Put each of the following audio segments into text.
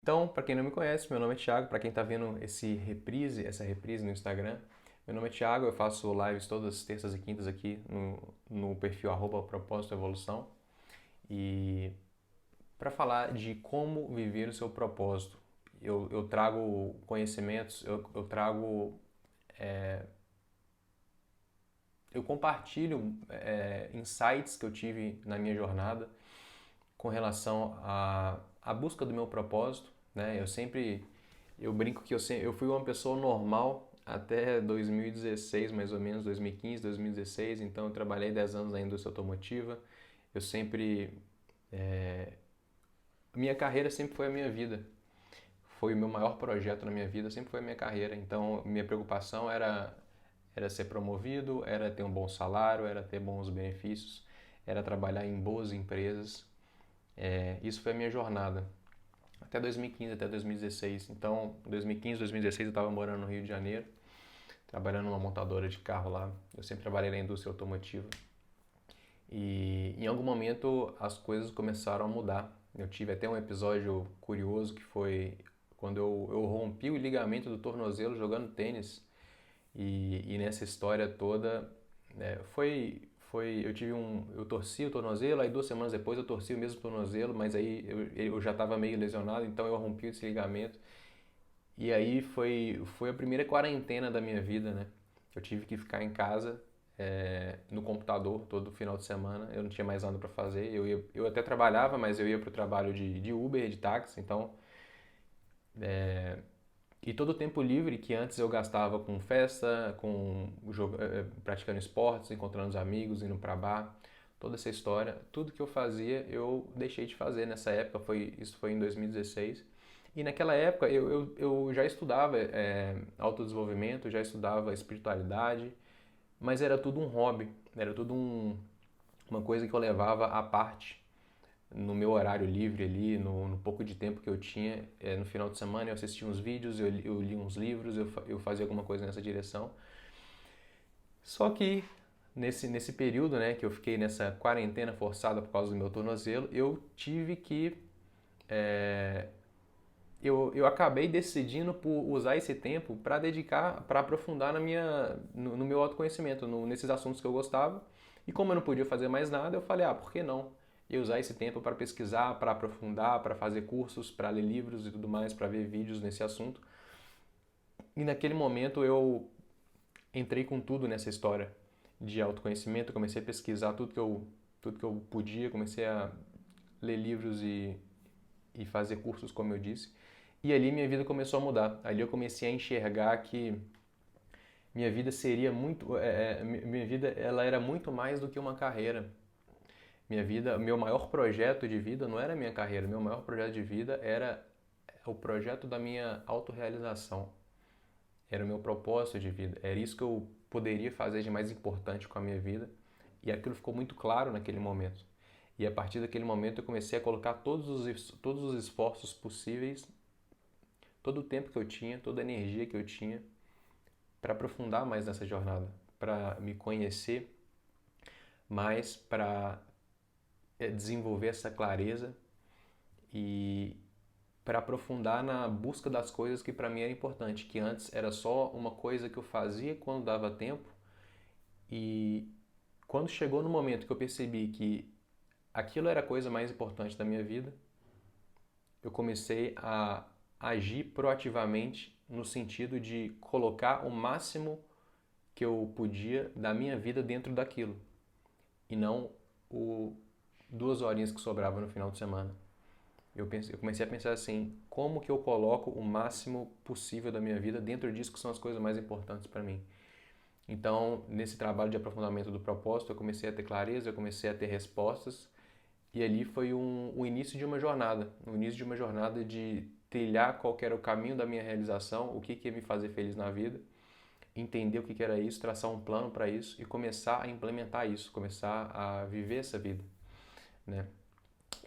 Então, para quem não me conhece, meu nome é Thiago. Para quem está vendo essa reprise no Instagram, meu nome é Thiago. Eu faço lives todas as terças e quintas aqui no perfil @propósito evolução. E para falar de como viver o seu propósito, eu trago conhecimentos, eu trago, eu compartilho insights que eu tive na minha jornada com relação à busca do meu propósito, né? Eu brinco que eu fui uma pessoa normal até 2016, mais ou menos, 2015, 2016, então eu trabalhei 10 anos na indústria automotiva. Eu sempre, minha carreira sempre foi a minha vida. Foi o meu maior projeto na minha vida, sempre foi a minha carreira. Então, minha preocupação era ser promovido, era ter um bom salário, era ter bons benefícios, era trabalhar em boas empresas. Isso foi a minha jornada até 2015, até 2016. Então, 2015, 2016 eu estava morando no Rio de Janeiro, trabalhando numa montadora de carro lá. Eu sempre trabalhei na indústria automotiva. E em algum momento as coisas começaram a mudar. Eu tive até um episódio curioso que foi quando eu rompi o ligamento do tornozelo jogando tênis. E nessa história toda, eu torci o tornozelo, aí 2 semanas depois eu torci o mesmo tornozelo, mas aí eu já estava meio lesionado, então eu rompi esse ligamento. E aí foi a primeira quarentena da minha vida, né? Eu tive que ficar em casa, no computador todo final de semana. Eu não tinha mais nada para fazer. Eu até trabalhava, mas eu ia para o trabalho de Uber, de táxi. Então, e todo o tempo livre que antes eu gastava com festa, praticando esportes, encontrando os amigos, indo para bar, toda essa história, tudo que eu fazia eu deixei de fazer nessa época. Isso foi em 2016. E naquela época eu já estudava autodesenvolvimento, já estudava espiritualidade, mas era tudo um hobby, era tudo uma coisa que eu levava à parte no meu horário livre ali, no pouco de tempo que eu tinha. No final de semana eu assistia uns vídeos, eu li uns livros, eu fazia alguma coisa nessa direção. Só que nesse período, né, que eu fiquei nessa quarentena forçada por causa do meu tornozelo, eu tive que eu acabei decidindo por usar esse tempo para dedicar, para aprofundar no meu autoconhecimento, nesses assuntos que eu gostava. E como eu não podia fazer mais nada, eu falei, por que não? Eu usar esse tempo para pesquisar, para aprofundar, para fazer cursos, para ler livros e tudo mais, para ver vídeos nesse assunto. E naquele momento eu entrei com tudo nessa história de autoconhecimento, comecei a pesquisar tudo que eu podia, comecei a ler livros e fazer cursos, como eu disse. E ali minha vida começou a mudar. Ali eu comecei a enxergar que minha vida seria muito, minha vida ela era muito mais do que uma carreira. Minha vida, meu maior projeto de vida não era a minha carreira, meu maior projeto de vida era o projeto da minha autorrealização. Era o meu propósito de vida. Era isso que eu poderia fazer de mais importante com a minha vida. E aquilo ficou muito claro naquele momento. E a partir daquele momento eu comecei a colocar todos os esforços possíveis, todo o tempo que eu tinha, toda a energia que eu tinha para aprofundar mais nessa jornada, para me conhecer mais, para desenvolver essa clareza e para aprofundar na busca das coisas que para mim era importante, que antes era só uma coisa que eu fazia quando dava tempo. E quando chegou no momento que eu percebi que aquilo era a coisa mais importante da minha vida, eu comecei a agir proativamente no sentido de colocar o máximo que eu podia da minha vida dentro daquilo e não o 2 horinhas que sobrava no final de semana. Eu comecei a pensar assim, como que eu coloco o máximo possível da minha vida dentro disso que são as coisas mais importantes para mim. Então, nesse trabalho de aprofundamento do propósito, eu comecei a ter clareza, eu comecei a ter respostas. E ali foi o início de uma jornada, o início de uma jornada de trilhar qual que era o caminho da minha realização, o que que ia me fazer feliz na vida, entender o que que era isso, traçar um plano para isso e começar a implementar isso, começar a viver essa vida, né?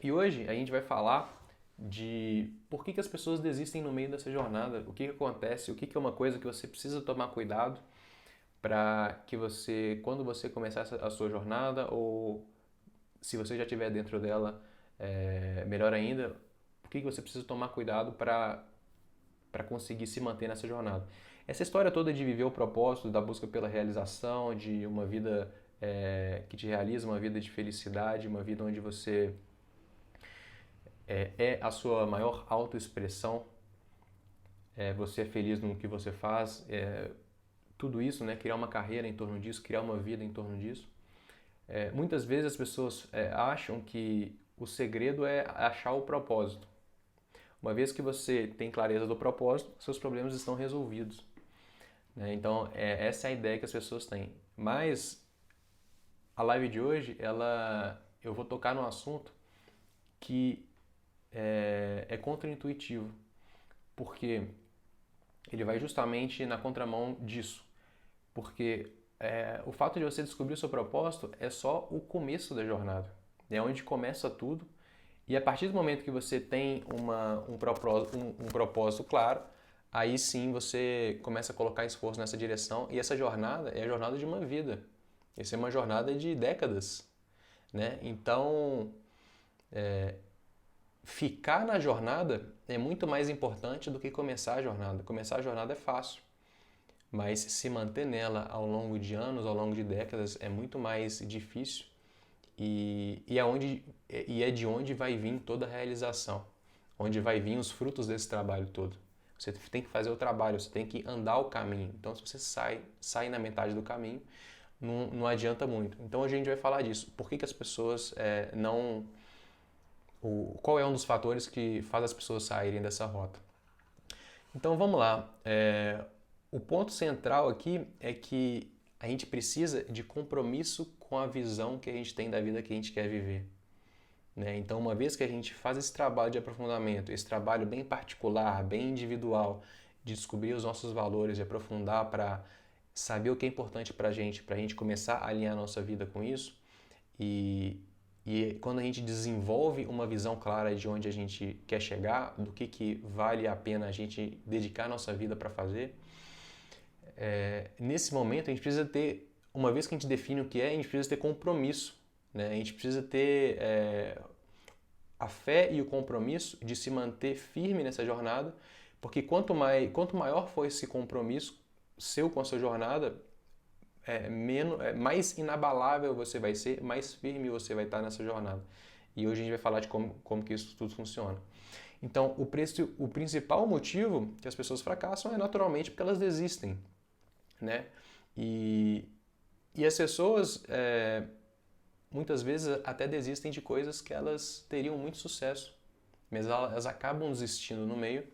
E hoje a gente vai falar de por que que as pessoas desistem no meio dessa jornada, o que que acontece, o que que é uma coisa que você precisa tomar cuidado para que você, quando você começar a sua jornada ou se você já estiver dentro dela, melhor ainda, por que você precisa tomar cuidado para conseguir se manter nessa jornada. Essa história toda de viver o propósito, da busca pela realização, de uma vida que te realiza, uma vida de felicidade, uma vida onde você é a sua maior autoexpressão, você é feliz no que você faz, tudo isso, né, criar uma carreira em torno disso, criar uma vida em torno disso. Muitas vezes as pessoas acham que o segredo é achar o propósito. Uma vez que você tem clareza do propósito, seus problemas estão resolvidos, né? Então, essa é a ideia que as pessoas têm. Mas a live de hoje, eu vou tocar num assunto que é contraintuitivo, porque ele vai justamente na contramão disso. Porque o fato de você descobrir o seu propósito é só o começo da jornada. É onde começa tudo. E a partir do momento que você tem um propósito claro, aí sim você começa a colocar esforço nessa direção. E essa jornada é a jornada de uma vida. Essa é uma jornada de décadas, né? Então, ficar na jornada é muito mais importante do que começar a jornada. Começar a jornada é fácil, mas se manter nela ao longo de anos, ao longo de décadas, é muito mais difícil e é de onde vai vir toda a realização, onde vai vir os frutos desse trabalho todo. Você tem que fazer o trabalho, você tem que andar o caminho. Então, se você sai na metade do caminho, não adianta muito. Então, hoje a gente vai falar disso. Por que as pessoas não... Qual é um dos fatores que faz as pessoas saírem dessa rota? Então, vamos lá. O ponto central aqui é que a gente precisa de compromisso com a visão que a gente tem da vida que a gente quer viver, né? Então, uma vez que a gente faz esse trabalho de aprofundamento, esse trabalho bem particular, bem individual, de descobrir os nossos valores e aprofundar para saber o que é importante para a gente começar a alinhar a nossa vida com isso, e quando a gente desenvolve uma visão clara de onde a gente quer chegar, do que vale a pena a gente dedicar a nossa vida para fazer, nesse momento a gente precisa ter, uma vez que a gente define o que é, a gente precisa ter compromisso, né? A gente precisa ter a fé e o compromisso de se manter firme nessa jornada, porque quanto maior for esse compromisso seu com a sua jornada, mais inabalável você vai ser, mais firme você vai estar nessa jornada. E hoje a gente vai falar de como que isso tudo funciona. Então, o principal motivo que as pessoas fracassam é naturalmente porque elas desistem, né? E as pessoas muitas vezes até desistem de coisas que elas teriam muito sucesso, mas elas acabam desistindo no meio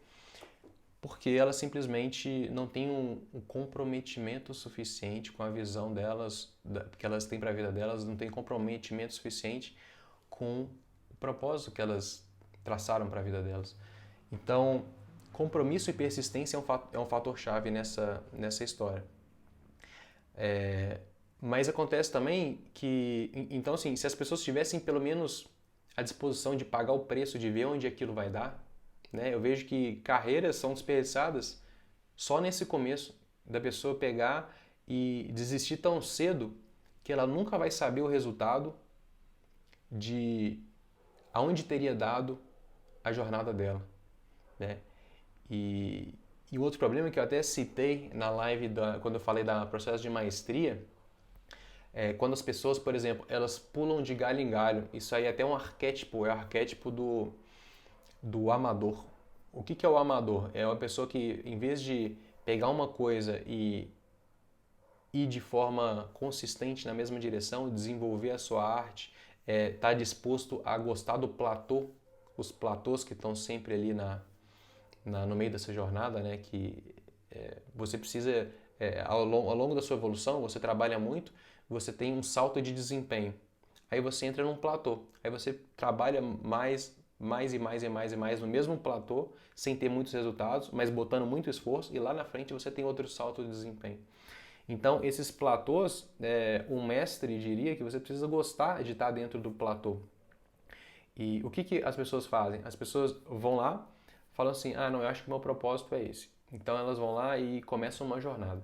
porque elas simplesmente não têm um comprometimento suficiente com a visão delas, que elas têm para a vida delas, não têm comprometimento suficiente com o propósito que elas traçaram para a vida delas. Então, compromisso e persistência é um fator-chave nessa história. Mas acontece também que, então assim, se as pessoas tivessem pelo menos a disposição de pagar o preço, de ver onde aquilo vai dar, né? Eu vejo que carreiras são desperdiçadas só nesse começo, da pessoa pegar e desistir tão cedo que ela nunca vai saber o resultado de aonde teria dado a jornada dela, né? E o outro problema que eu até citei na live quando eu falei do processo de maestria, quando as pessoas, por exemplo, elas pulam de galho em galho. Isso aí é até um arquétipo, é o arquétipo do amador. O que é o amador? É uma pessoa que, em vez de pegar uma coisa e ir de forma consistente na mesma direção, desenvolver a sua arte, tá disposto a gostar do platô, os platôs que estão sempre ali no meio dessa jornada, né? Que você precisa, ao longo da sua evolução, você trabalha muito, você tem um salto de desempenho. Aí você entra num platô, aí você trabalha mais e mais no mesmo platô, sem ter muitos resultados, mas botando muito esforço, e lá na frente você tem outro salto de desempenho. Então, esses platôs, um mestre diria que você precisa gostar de estar dentro do platô. E o que as pessoas fazem? As pessoas vão lá, falam assim, não, eu acho que o meu propósito é esse. Então elas vão lá e começam uma jornada.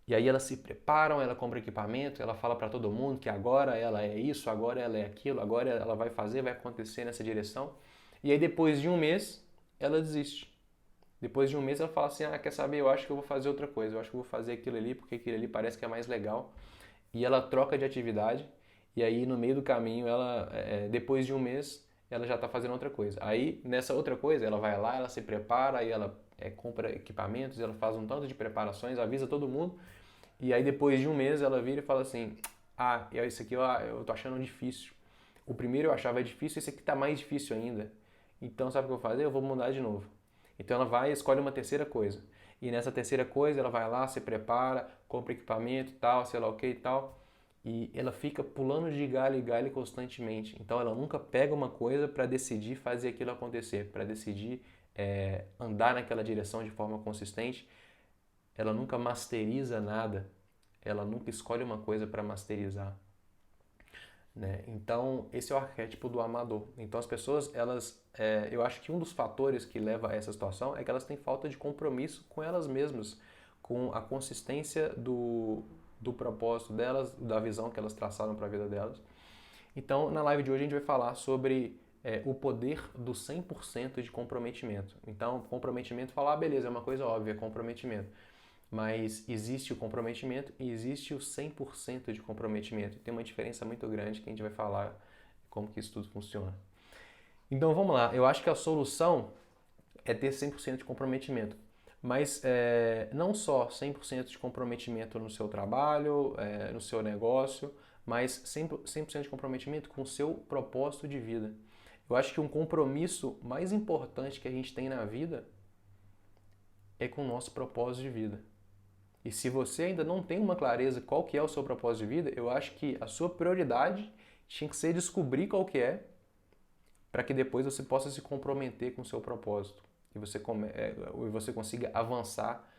E aí elas se preparam, ela compra equipamento, ela fala para todo mundo que agora ela é isso, agora ela é aquilo, agora ela vai fazer, vai acontecer nessa direção. E aí depois de um mês, ela desiste. Depois de um mês ela fala assim, quer saber, eu acho que eu vou fazer outra coisa, eu acho que eu vou fazer aquilo ali porque aquilo ali parece que é mais legal. E ela troca de atividade, e aí no meio do caminho, depois de um mês, ela já está fazendo outra coisa. Aí nessa outra coisa, ela vai lá, ela se prepara, aí ela compra equipamentos, ela faz um tanto de preparações, avisa todo mundo, e aí depois de um mês ela vira e fala assim, isso aqui eu tô achando difícil. O primeiro eu achava difícil, esse aqui tá mais difícil ainda. Então sabe o que eu vou fazer? Eu vou mudar de novo. Então ela vai e escolhe uma terceira coisa. E nessa terceira coisa ela vai lá, se prepara, compra equipamento e tal, sei lá o que e tal. E ela fica pulando de galho em galho constantemente. Então ela nunca pega uma coisa para decidir fazer aquilo acontecer, para decidir andar naquela direção de forma consistente. Ela nunca masteriza nada. Ela nunca escolhe uma coisa para masterizar. Né? Então, esse é o arquétipo do amador. Então, as pessoas, eu acho que um dos fatores que leva a essa situação é que elas têm falta de compromisso com elas mesmas, com a consistência do propósito delas, da visão que elas traçaram para a vida delas. Então, na live de hoje a gente vai falar sobre o poder do 100% de comprometimento. Então, comprometimento, falar, beleza, é uma coisa óbvia, comprometimento. Mas existe o comprometimento e existe o 100% de comprometimento. Tem uma diferença muito grande que a gente vai falar como que isso tudo funciona. Então vamos lá, eu acho que a solução é ter 100% de comprometimento. Mas não só 100% de comprometimento no seu trabalho, no seu negócio, mas 100% de comprometimento com o seu propósito de vida. Eu acho que um compromisso mais importante que a gente tem na vida é com o nosso propósito de vida. E se você ainda não tem uma clareza qual que é o seu propósito de vida, eu acho que a sua prioridade tinha que ser descobrir qual que é, para que depois você possa se comprometer com o seu propósito e você consiga avançar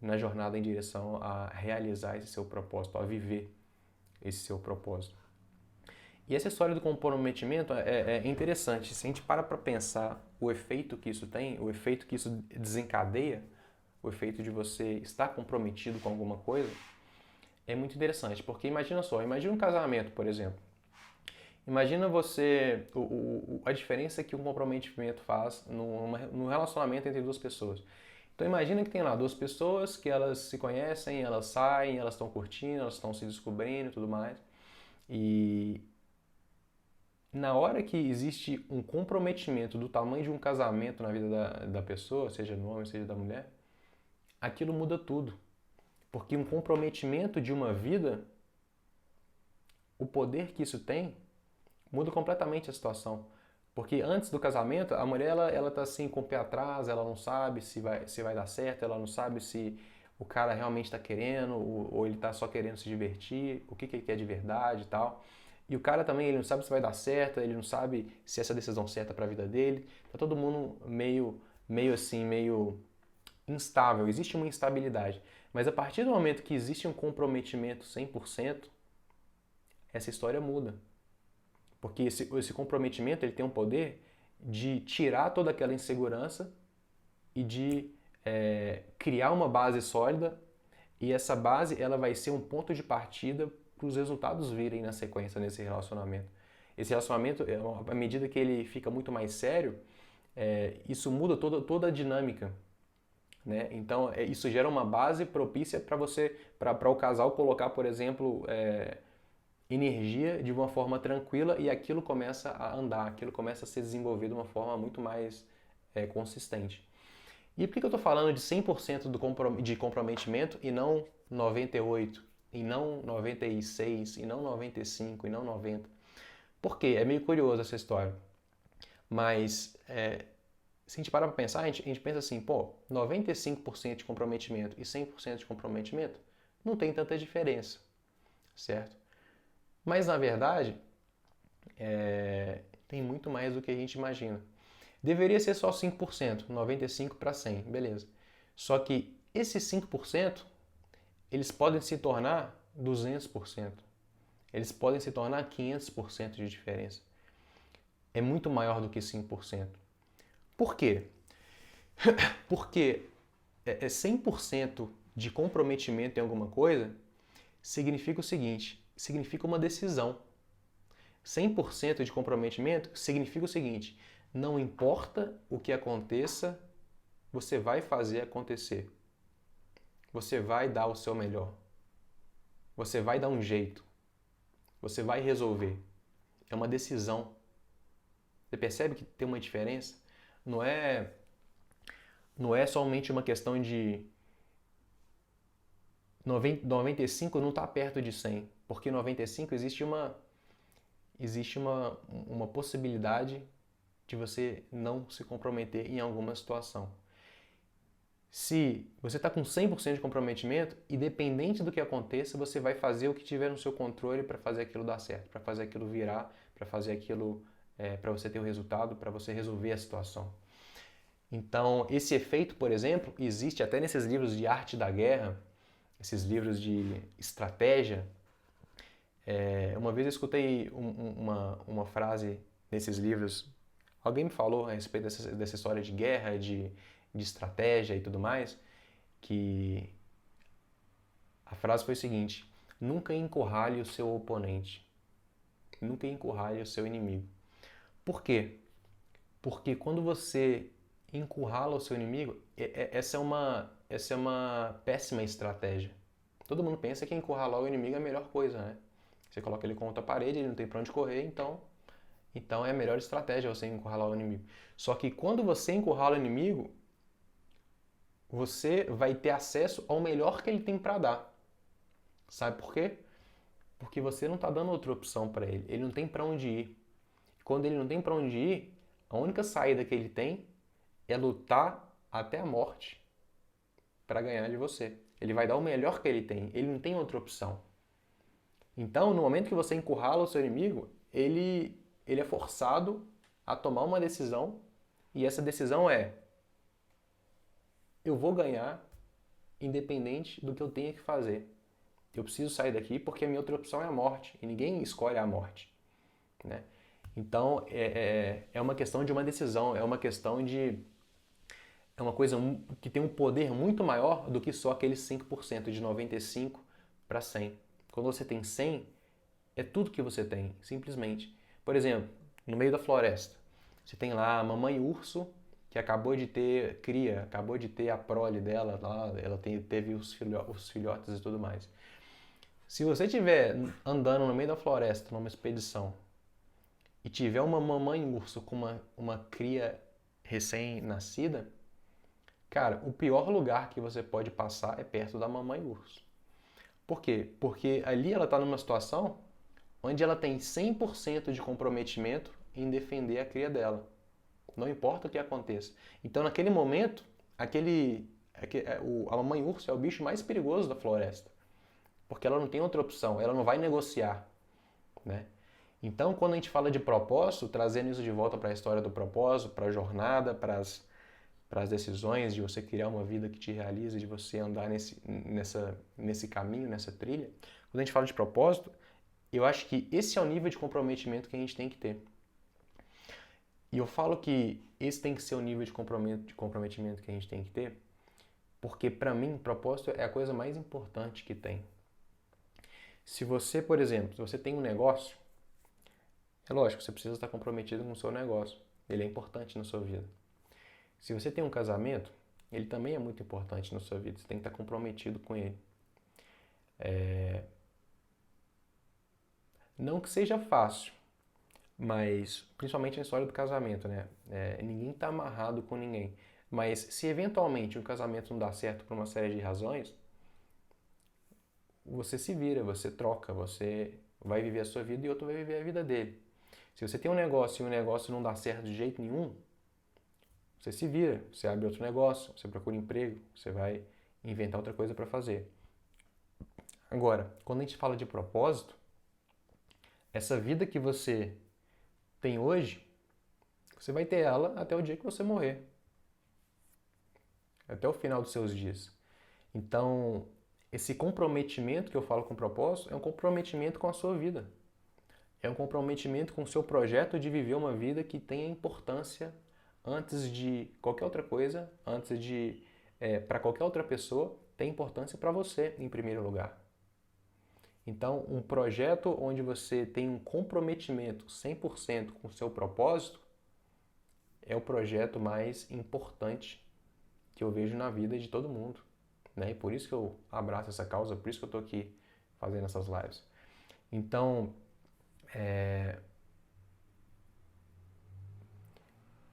na jornada em direção a realizar esse seu propósito, a viver esse seu propósito. E essa história do comprometimento é interessante. Se a gente para pensar o efeito que isso tem, o efeito que isso desencadeia, o efeito de você estar comprometido com alguma coisa, é muito interessante. Porque imagina só, imagina um casamento, por exemplo. Imagina você, a diferença que um comprometimento faz no relacionamento entre duas pessoas. Então imagina que tem lá duas pessoas que elas se conhecem, elas saem, elas estão curtindo, elas estão se descobrindo e tudo mais. E na hora que existe um comprometimento do tamanho de um casamento na vida da pessoa, seja do homem, seja da mulher, aquilo muda tudo. Porque um comprometimento de uma vida, o poder que isso tem, muda completamente a situação. Porque antes do casamento, a mulher ela tá assim com o pé atrás, ela não sabe se vai dar certo, ela não sabe se o cara realmente está querendo ou ele está só querendo se divertir, o que ele quer de verdade e tal. E o cara também, ele não sabe se vai dar certo, ele não sabe se essa decisão é certa para a vida dele. Tá todo mundo meio instável, existe uma instabilidade. Mas a partir do momento que existe um comprometimento 100%, essa história muda. Porque esse comprometimento ele tem um poder de tirar toda aquela insegurança e de criar uma base sólida, e essa base ela vai ser um ponto de partida para os resultados virem na sequência nesse relacionamento. Esse relacionamento, à medida que ele fica muito mais sério, isso muda toda a dinâmica. Né? Então, isso gera uma base propícia para o casal colocar, por exemplo, energia de uma forma tranquila e aquilo começa a andar, aquilo começa a se desenvolver de uma forma muito mais consistente. E por que eu estou falando de 100% de comprometimento e não 98%, e não 96%, e não 95%, e não 90%? Por quê? É meio curioso essa história. Mas se a gente parar para pensar, a gente pensa assim, 95% de comprometimento e 100% de comprometimento não tem tanta diferença, certo? Mas, na verdade, tem muito mais do que a gente imagina. Deveria ser só 5%, 95% para 100%, beleza. Só que esses 5%, eles podem se tornar 200%. Eles podem se tornar 500% de diferença. É muito maior do que 5%. Por quê? Porque 100% de comprometimento em alguma coisa significa o seguinte, significa uma decisão. 100% de comprometimento significa o seguinte: não importa o que aconteça, você vai fazer acontecer. Você vai dar o seu melhor. Você vai dar um jeito. Você vai resolver. É uma decisão. Você percebe que tem uma diferença? Não é, não é somente uma questão de 95 não está perto de 100, porque 95 existe uma possibilidade de você não se comprometer em alguma situação. Se você está com 100% de comprometimento, independente do que aconteça, você vai fazer o que tiver no seu controle para fazer aquilo dar certo, para fazer aquilo virar, para fazer aquilo, para você ter o resultado, para você resolver a situação. Então, esse efeito, por exemplo, existe até nesses livros de arte da guerra, esses livros de estratégia. Uma vez eu escutei uma frase nesses livros, alguém me falou a respeito dessa história de guerra, de estratégia e tudo mais, que a frase foi o seguinte: nunca encurrale o seu oponente, nunca encurrale o seu inimigo. Por quê? Porque quando você encurrala o seu inimigo, essa é uma péssima estratégia. Todo mundo pensa que encurralar o inimigo é a melhor coisa, né? Você coloca ele contra a parede, ele não tem pra onde correr, então é a melhor estratégia você encurralar o inimigo. Só que quando você encurrala o inimigo, você vai ter acesso ao melhor que ele tem para dar. Sabe por quê? Porque você não está dando outra opção para ele. Ele não tem para onde ir. Quando ele não tem para onde ir, a única saída que ele tem é lutar até a morte para ganhar de você. Ele vai dar o melhor que ele tem. Ele não tem outra opção. Então, no momento que você encurrala o seu inimigo, ele é forçado a tomar uma decisão, e essa decisão é: eu vou ganhar independente do que eu tenha que fazer. Eu preciso sair daqui porque a minha outra opção é a morte, e ninguém escolhe a morte, né? Então, é uma questão de uma decisão, é uma questão de... É uma coisa que tem um poder muito maior do que só aqueles 5%, de 95 para 100. Quando você tem 100, é tudo que você tem, simplesmente. Por exemplo, no meio da floresta, você tem lá a mamãe urso, que acabou de ter cria, acabou de ter a prole dela, lá, ela teve os filhotes e tudo mais. Se você estiver andando no meio da floresta, numa expedição, e tiver uma mamãe urso com uma cria recém-nascida, cara, o pior lugar que você pode passar é perto da mamãe urso. Por quê? Porque ali ela está numa situação onde ela tem 100% de comprometimento em defender a cria dela. Não importa o que aconteça. Então, naquele momento, a mamãe urso é o bicho mais perigoso da floresta. Porque ela não tem outra opção, ela não vai negociar, né? Então, quando a gente fala de propósito, trazendo isso de volta para a história do propósito, para a jornada, para as decisões de você criar uma vida que te realiza, de você andar nesse caminho, nessa trilha, quando a gente fala de propósito, eu acho que esse é o nível de comprometimento que a gente tem que ter. E eu falo que esse tem que ser o nível de comprometimento que a gente tem que ter, porque para mim, propósito é a coisa mais importante que tem. Se você, por exemplo, se você tem um negócio, é lógico, você precisa estar comprometido com o seu negócio. Ele é importante na sua vida. Se você tem um casamento, ele também é muito importante na sua vida. Você tem que estar comprometido com ele. Não que seja fácil, mas principalmente na história do casamento, né? Ninguém está amarrado com ninguém. Mas se eventualmente o casamento não dá certo por uma série de razões, você se vira, você troca, você vai viver a sua vida e outro vai viver a vida dele. Se você tem um negócio e o negócio não dá certo de jeito nenhum, você se vira, você abre outro negócio, você procura emprego, você vai inventar outra coisa para fazer. Agora, quando a gente fala de propósito, essa vida que você tem hoje, você vai ter ela até o dia que você morrer. Até o final dos seus dias. Então, esse comprometimento que eu falo com propósito é um comprometimento com a sua vida. É um comprometimento com o seu projeto de viver uma vida que tenha importância antes de qualquer outra coisa, antes de, para qualquer outra pessoa, tem importância para você em primeiro lugar. Então, um projeto onde você tem um comprometimento 100% com o seu propósito é o projeto mais importante que eu vejo na vida de todo mundo, né? E por isso que eu abraço essa causa, por isso que eu estou aqui fazendo essas lives. Então,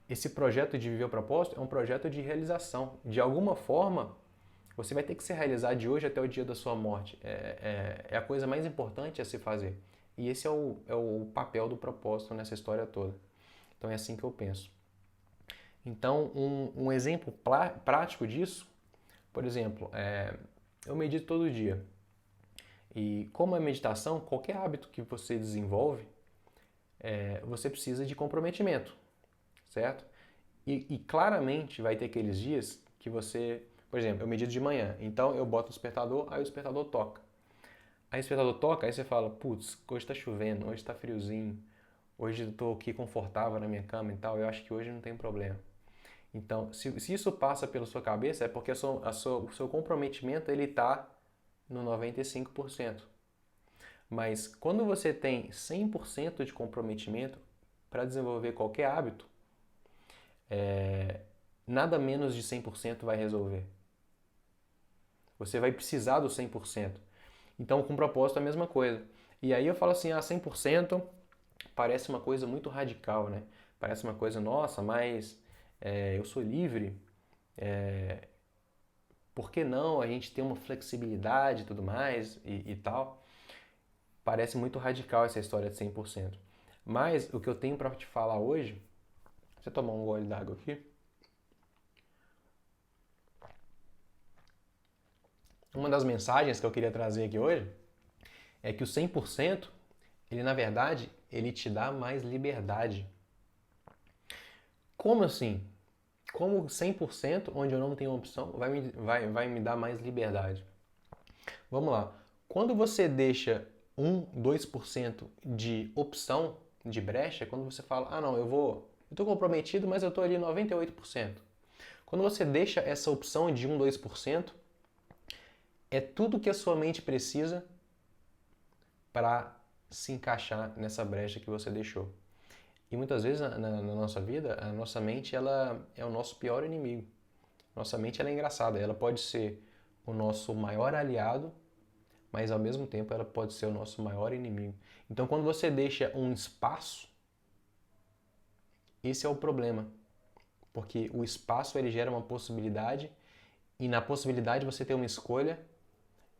esse projeto de viver o propósito é um projeto de realização. De alguma forma, você vai ter que se realizar de hoje até o dia da sua morte. É a coisa mais importante a se fazer. E esse é o papel do propósito nessa história toda. Então é assim que eu penso. Então, um exemplo prático disso, por exemplo, eu medito todo dia. E como é meditação, qualquer hábito que você desenvolve, você precisa de comprometimento, certo? E claramente vai ter aqueles dias que você, por exemplo, eu medito de manhã, então eu boto o despertador, aí o despertador toca. Aí o despertador toca, aí você fala, putz, hoje tá chovendo, hoje tá friozinho, hoje eu tô aqui confortável na minha cama e tal, eu acho que hoje não tem problema. Então, se isso passa pela sua cabeça, é porque o seu comprometimento ele está no 95%. Mas quando você tem 100% de comprometimento para desenvolver qualquer hábito, nada menos de 100% vai resolver. Você vai precisar do 100%. Então, com propósito é a mesma coisa. E aí eu falo assim, 100% parece uma coisa muito radical, né? Parece uma coisa, nossa, mas eu sou livre, por que não a gente ter uma flexibilidade e tudo mais e tal? Parece muito radical essa história de 100%. Mas o que eu tenho para te falar hoje, você tomar um gole d'água aqui? Uma das mensagens que eu queria trazer aqui hoje é que o 100%, ele na verdade, ele te dá mais liberdade. Como assim? Como 100%, onde eu não tenho opção, vai me dar mais liberdade? Vamos lá. Quando você deixa 2% de opção, de brecha, quando você fala, não, eu estou comprometido, mas eu estou ali 98%. Quando você deixa essa opção de 2%, é tudo que a sua mente precisa para se encaixar nessa brecha que você deixou. E muitas vezes na nossa vida, a nossa mente ela é o nosso pior inimigo. Nossa mente ela é engraçada, ela pode ser o nosso maior aliado, mas ao mesmo tempo ela pode ser o nosso maior inimigo. Então quando você deixa um espaço, esse é o problema. Porque o espaço ele gera uma possibilidade e na possibilidade você tem uma escolha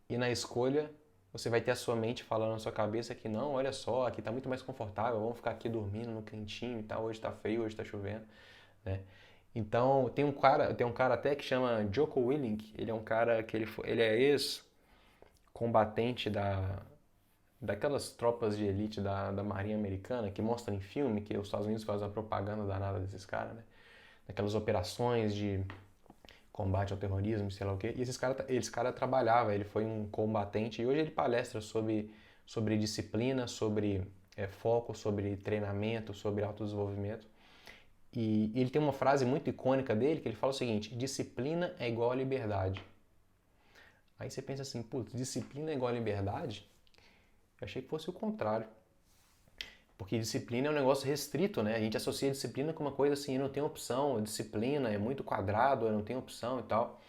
e na escolha você vai ter a sua mente falando na sua cabeça que não, olha só, aqui está muito mais confortável, vamos ficar aqui dormindo no quentinho e tal, hoje está frio, hoje está chovendo, né? Então, tem um cara até que chama Jocko Willink, ele é um cara que ele é ex-combatente daquelas tropas de elite da Marinha Americana, que mostra em filme que os Estados Unidos fazem a propaganda danada desses caras, né? Daquelas operações de combate ao terrorismo, sei lá o quê. E esse cara trabalhava, ele foi um combatente e hoje ele palestra sobre disciplina, sobre foco, sobre treinamento, sobre autodesenvolvimento. E ele tem uma frase muito icônica dele que ele fala o seguinte: disciplina é igual a liberdade. Aí você pensa assim, putz, disciplina é igual a liberdade? Eu achei que fosse o contrário. Porque disciplina é um negócio restrito, né? A gente associa disciplina com uma coisa assim, eu não tenho opção, disciplina é muito quadrado, eu não tenho opção e tal.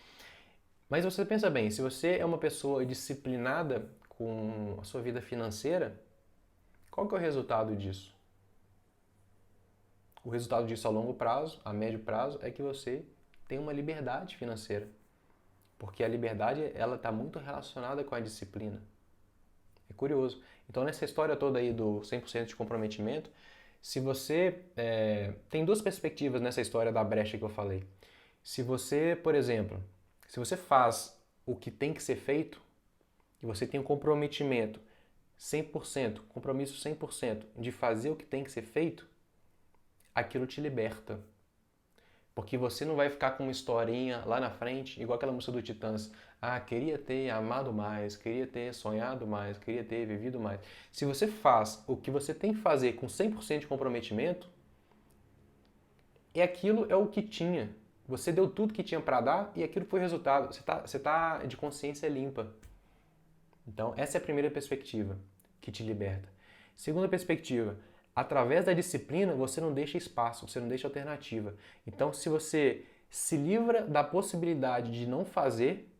Mas você pensa bem, se você é uma pessoa disciplinada com a sua vida financeira, qual que é o resultado disso? O resultado disso a longo prazo, a médio prazo, é que você tem uma liberdade financeira. Porque a liberdade ela está muito relacionada com a disciplina. É curioso. Então, nessa história toda aí do 100% de comprometimento, se você... tem duas perspectivas nessa história da brecha que eu falei. Se você, por exemplo, se você faz o que tem que ser feito, e você tem um comprometimento 100%, compromisso 100% de fazer o que tem que ser feito, aquilo te liberta. Porque você não vai ficar com uma historinha lá na frente, igual aquela música do Titãs. Queria ter amado mais, queria ter sonhado mais, queria ter vivido mais. Se você faz o que você tem que fazer com 100% de comprometimento, aquilo é o que tinha. Você deu tudo que tinha para dar e aquilo foi o resultado. Você tá de consciência limpa. Então, essa é a primeira perspectiva que te liberta. Segunda perspectiva, através da disciplina você não deixa espaço, você não deixa alternativa. Então, se você se livra da possibilidade de não fazer,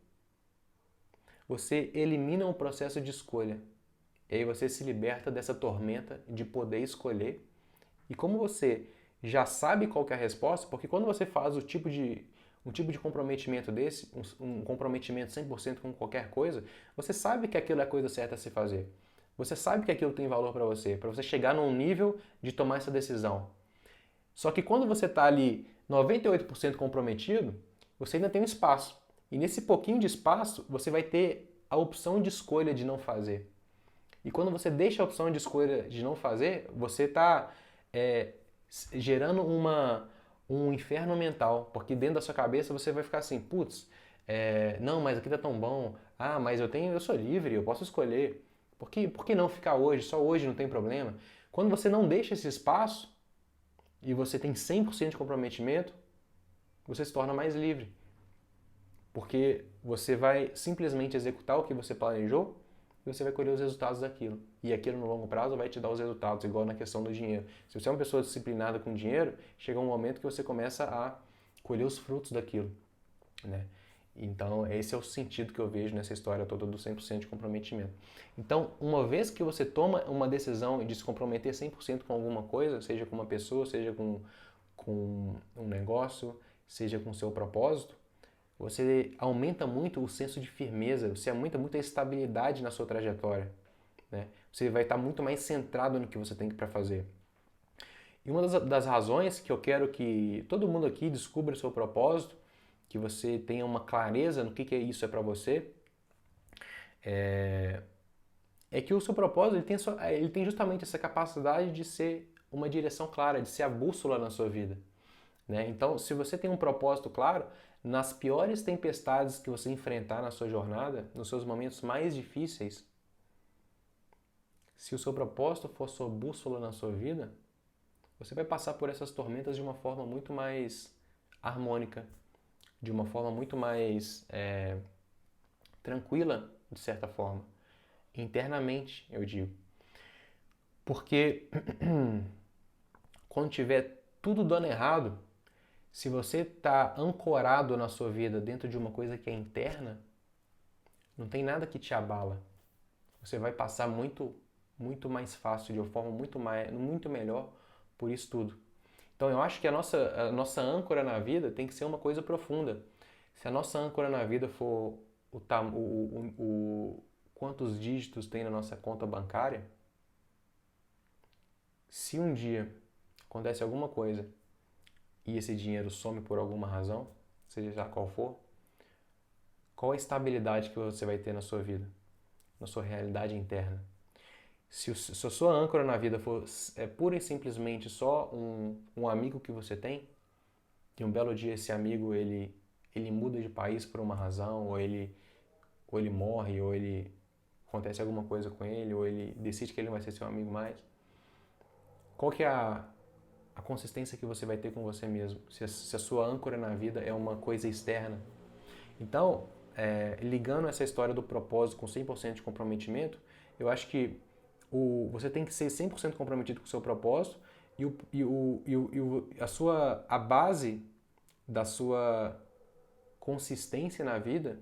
você elimina o processo de escolha. E aí você se liberta dessa tormenta de poder escolher. E como você já sabe qual que é a resposta, porque quando você faz um tipo de comprometimento desse, um comprometimento 100% com qualquer coisa, você sabe que aquilo é a coisa certa a se fazer. Você sabe que aquilo tem valor para você chegar num nível de tomar essa decisão. Só que quando você está ali 98% comprometido, você ainda tem um espaço. E nesse pouquinho de espaço, você vai ter a opção de escolha de não fazer. E quando você deixa a opção de escolha de não fazer, você está gerando um inferno mental, porque dentro da sua cabeça você vai ficar assim, putz, não, mas aqui tá tão bom, mas eu sou livre, eu posso escolher. Por que não ficar hoje? Só hoje não tem problema. Quando você não deixa esse espaço e você tem 100% de comprometimento, você se torna mais livre. Porque você vai simplesmente executar o que você planejou e você vai colher os resultados daquilo. E aquilo no longo prazo vai te dar os resultados, igual na questão do dinheiro. Se você é uma pessoa disciplinada com dinheiro, chega um momento que você começa a colher os frutos daquilo, né? Então, esse é o sentido que eu vejo nessa história toda do 100% de comprometimento. Então, uma vez que você toma uma decisão de se comprometer 100% com alguma coisa, seja com uma pessoa, seja com um negócio, seja com o seu propósito, você aumenta muito o senso de firmeza, você aumenta muito a estabilidade na sua trajetória, né? Você vai estar muito mais centrado no que você tem para fazer. E uma das razões que eu quero que todo mundo aqui descubra o seu propósito, que você tenha uma clareza no que isso é para você, é que o seu propósito ele tem justamente essa capacidade de ser uma direção clara, de ser a bússola na sua vida, né? Então, se você tem um propósito claro, nas piores tempestades que você enfrentar na sua jornada, nos seus momentos mais difíceis, se o seu propósito for sua bússola na sua vida, você vai passar por essas tormentas de uma forma muito mais harmônica, de uma forma muito mais tranquila, de certa forma. Internamente, eu digo. Porque quando tiver tudo dando errado, se você está ancorado na sua vida dentro de uma coisa que é interna, não tem nada que te abala. Você vai passar muito mais fácil, de uma forma muito melhor por isso tudo. Então eu acho que a nossa âncora na vida tem que ser uma coisa profunda. Se a nossa âncora na vida for quantos dígitos tem na nossa conta bancária, se um dia acontece alguma coisa e esse dinheiro some por alguma razão, seja qual for, qual a estabilidade que você vai ter na sua vida, na sua realidade interna? Se a sua âncora na vida for pura e simplesmente só um amigo que você tem, e um belo dia esse amigo ele muda de país por uma razão, ou ele morre, ou ele acontece alguma coisa com ele, ou ele decide que ele não vai ser seu amigo mais, qual que é a consistência que você vai ter com você mesmo? Se a sua âncora na vida é uma coisa externa. Então, ligando essa história do propósito com 100% de comprometimento, eu acho que você tem que ser 100% comprometido com o seu propósito a base da sua consistência na vida,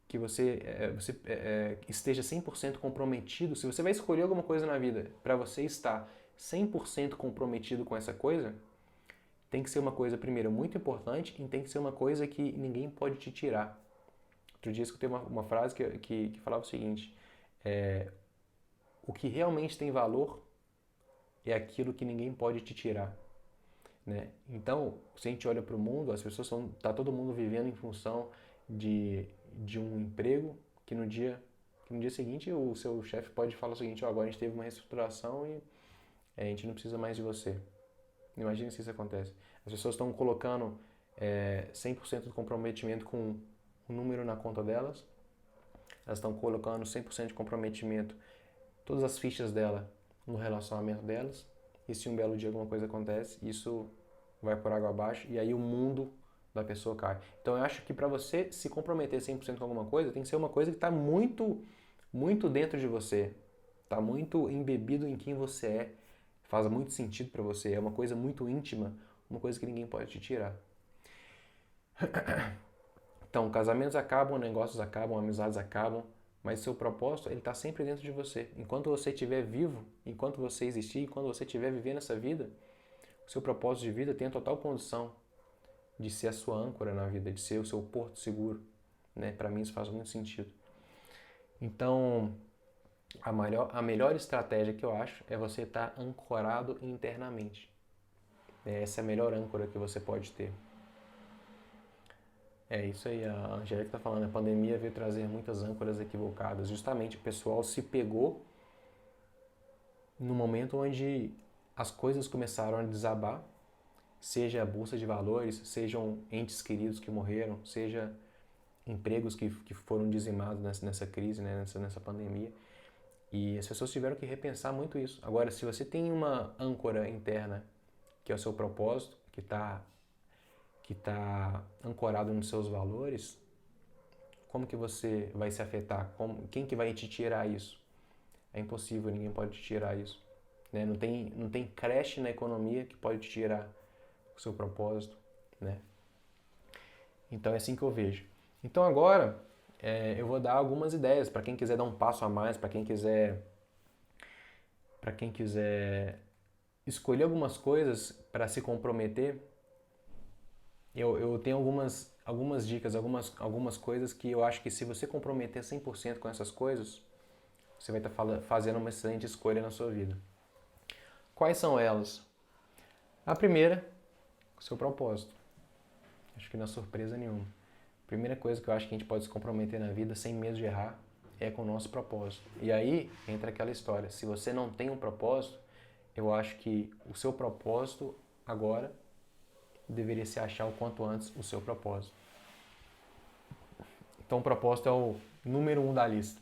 que você esteja 100% comprometido. Se você vai escolher alguma coisa na vida para você estar 100% comprometido com essa coisa, tem que ser uma coisa, primeiro, muito importante e tem que ser uma coisa que ninguém pode te tirar. Outro dia eu escutei uma frase que falava o seguinte, o que realmente tem valor é aquilo que ninguém pode te tirar, né? Então, se a gente olha para o mundo, as pessoas tá todo mundo vivendo em função de um emprego que no dia seguinte o seu chefe pode falar o seguinte, agora a gente teve uma reestruturação e a gente não precisa mais de você. Imagina se isso acontece. As pessoas estão colocando 100% de comprometimento com um número na conta delas, elas estão colocando 100% de comprometimento, todas as fichas dela no relacionamento delas, e se um belo dia alguma coisa acontece, isso vai por água abaixo, e aí o mundo da pessoa cai. Então eu acho que para você se comprometer 100% com alguma coisa, tem que ser uma coisa que está muito, muito dentro de você. Está muito embebido em quem você é. Faz muito sentido para você. É uma coisa muito íntima, uma coisa que ninguém pode te tirar. Então, casamentos acabam, negócios acabam, amizades acabam, mas seu propósito, ele está sempre dentro de você. Enquanto você estiver vivo, enquanto você existir, enquanto você estiver vivendo essa vida, o seu propósito de vida tem a total condição de ser a sua âncora na vida, de ser o seu porto seguro. Né? Para mim isso faz muito sentido. Então, a melhor estratégia que eu acho é você estar ancorado internamente. Essa é a melhor âncora que você pode ter. É isso aí, a Angélica está falando, a pandemia veio trazer muitas âncoras equivocadas. Justamente o pessoal se pegou no momento onde as coisas começaram a desabar, seja a bolsa de valores, sejam entes queridos que morreram, seja empregos que foram dizimados nessa crise, né, nessa pandemia. E as pessoas tiveram que repensar muito isso. Agora, se você tem uma âncora interna, que é o seu propósito, que tá ancorado nos seus valores, como que você vai se afetar? Quem que vai te tirar isso? É impossível, ninguém pode te tirar isso. Né? Não tem creche na economia que pode te tirar o seu propósito. Né? Então é assim que eu vejo. Então agora eu vou dar algumas ideias para quem quiser dar um passo a mais, para quem quiser escolher algumas coisas para se comprometer. Eu tenho algumas dicas, algumas coisas que eu acho que se você comprometer 100% com essas coisas, você vai estar fazendo uma excelente escolha na sua vida. Quais são elas? A primeira, o seu propósito. Acho que não é surpresa nenhuma. A primeira coisa que eu acho que a gente pode se comprometer na vida sem medo de errar é com o nosso propósito. E aí entra aquela história. Se você não tem um propósito, eu acho que o seu propósito agora deveria se achar o quanto antes o seu propósito. Então o propósito é o número 1 da lista.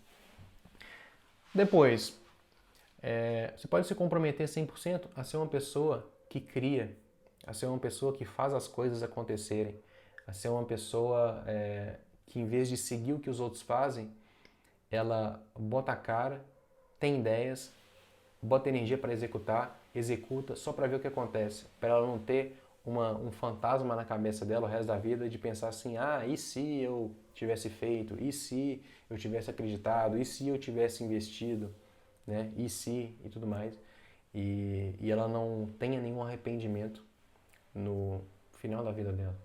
Depois, você pode se comprometer 100% a ser uma pessoa que cria, a ser uma pessoa que faz as coisas acontecerem, a ser uma pessoa que em vez de seguir o que os outros fazem, ela bota a cara, tem ideias, bota energia para executar, executa só para ver o que acontece, para ela não ter um fantasma na cabeça dela o resto da vida de pensar assim, e se eu tivesse feito, e se eu tivesse acreditado, e se eu tivesse investido, né? E se e tudo mais, e ela não tenha nenhum arrependimento no final da vida dela.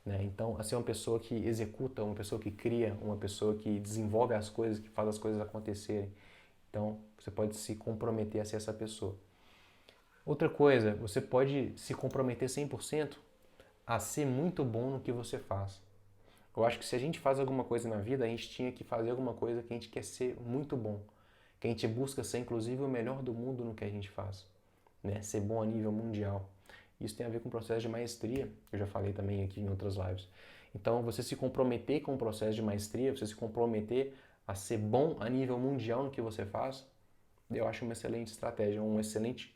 Né? Então, ser uma pessoa que executa, uma pessoa que cria, uma pessoa que desenvolve as coisas, que faz as coisas acontecerem. Então, você pode se comprometer a ser essa pessoa. Outra coisa, você pode se comprometer 100% a ser muito bom no que você faz. Eu acho que se a gente faz alguma coisa na vida, a gente tinha que fazer alguma coisa que a gente quer ser muito bom. Que a gente busca ser, inclusive, o melhor do mundo no que a gente faz. Né? Ser bom a nível mundial. Isso tem a ver com o processo de maestria, que eu já falei também aqui em outras lives. Então, você se comprometer com o processo de maestria, você se comprometer a ser bom a nível mundial no que você faz, eu acho uma excelente estratégia, um excelente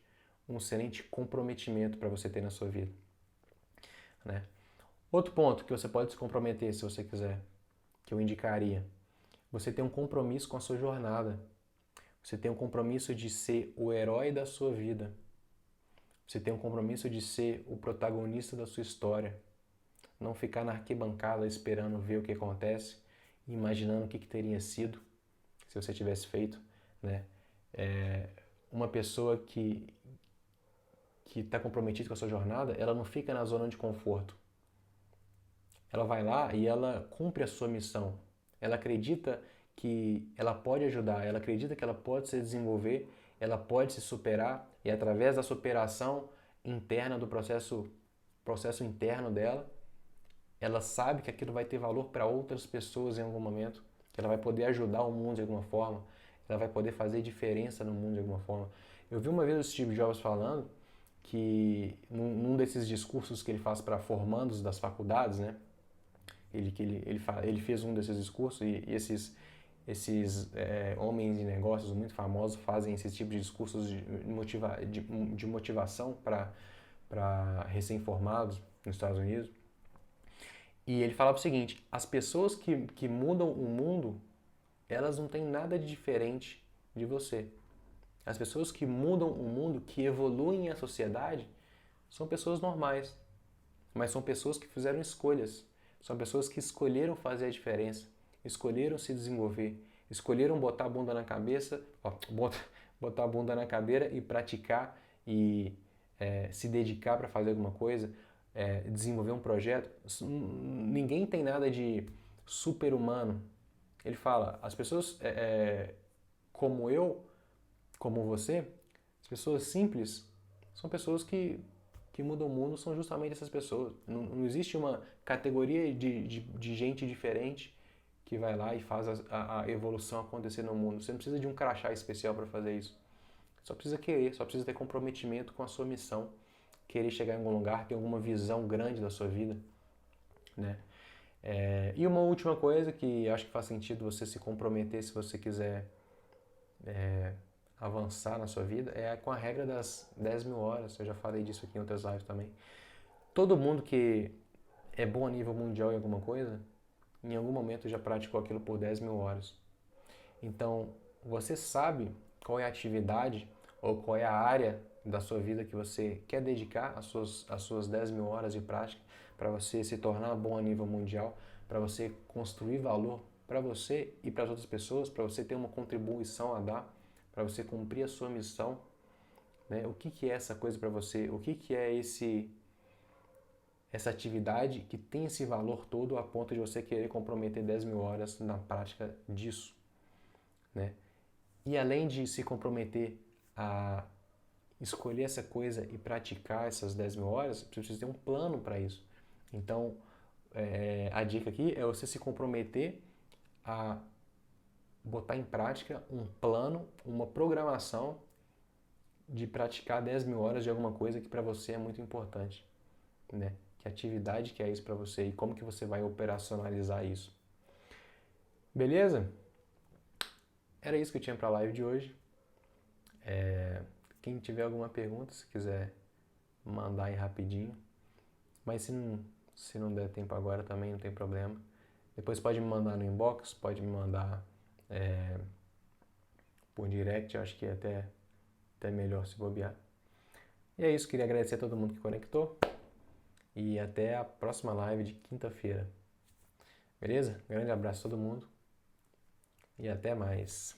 comprometimento para você ter na sua vida. Né? Outro ponto que você pode se comprometer, se você quiser, que eu indicaria, você tem um compromisso com a sua jornada. Você tem um compromisso de ser o herói da sua vida. Você tem um compromisso de ser o protagonista da sua história. Não ficar na arquibancada esperando ver o que acontece, imaginando o que teria sido se você tivesse feito. Né? Uma pessoa que está comprometida com a sua jornada, ela não fica na zona de conforto. Ela vai lá e ela cumpre a sua missão. Ela acredita que ela pode ajudar, ela acredita que ela pode se desenvolver, ela pode se superar e através da superação interna do processo interno dela, ela sabe que aquilo vai ter valor para outras pessoas em algum momento, que ela vai poder ajudar o mundo de alguma forma, ela vai poder fazer diferença no mundo de alguma forma. Eu vi uma vez o Steve Jobs falando que num desses discursos que ele faz para formandos das faculdades, né? Ele fez um desses discursos e esses homens de negócios muito famosos fazem esse tipo de discursos de motivação para recém-formados nos Estados Unidos. E ele falava o seguinte: as pessoas que mudam o mundo, elas não têm nada de diferente de você. As pessoas que mudam o mundo, que evoluem a sociedade, são pessoas normais, mas são pessoas que fizeram escolhas. São pessoas que escolheram fazer a diferença, escolheram se desenvolver, escolheram botar a bunda na cabeça, ó, botar a bunda na cadeira e praticar e se dedicar para fazer alguma coisa, desenvolver um projeto. Ninguém tem nada de super-humano. Ele fala, as pessoas como eu, como você, as pessoas simples são pessoas que mudam o mundo, são justamente essas pessoas. Não existe uma categoria de gente diferente que vai lá e faz a evolução acontecer no mundo. Você não precisa de um crachá especial para fazer isso. Só precisa querer, só precisa ter comprometimento com a sua missão, querer chegar em algum lugar, ter alguma visão grande da sua vida, né? E uma última coisa que acho que faz sentido você se comprometer se você quiser avançar na sua vida é com a regra das 10 mil horas. Eu já falei disso aqui em outras lives também. Todo mundo que é bom a nível mundial em alguma coisa, em algum momento já praticou aquilo por 10 mil horas. Então, você sabe qual é a atividade ou qual é a área da sua vida que você quer dedicar as suas 10 mil horas de prática para você se tornar bom a nível mundial, para você construir valor para você e para as outras pessoas, para você ter uma contribuição a dar, para você cumprir a sua missão, né? O que é essa coisa para você? O que é essa atividade que tem esse valor todo a ponto de você querer comprometer 10 mil horas na prática disso, né? E além de se comprometer a escolher essa coisa e praticar essas 10 mil horas, você precisa ter um plano para isso. Então, a dica aqui é você se comprometer a botar em prática um plano, uma programação de praticar 10 mil horas de alguma coisa que para você é muito importante, né? Que atividade que é isso para você e como que você vai operacionalizar isso. Beleza? Era isso que eu tinha para a live de hoje. Quem tiver alguma pergunta, se quiser mandar aí rapidinho. Mas se não der tempo agora também não tem problema. Depois pode me mandar no inbox, pode me mandar por direct, eu acho que é até melhor se bobear. E é isso, queria agradecer a todo mundo que conectou. E até a próxima live de quinta-feira. Beleza? Grande abraço a todo mundo. E até mais.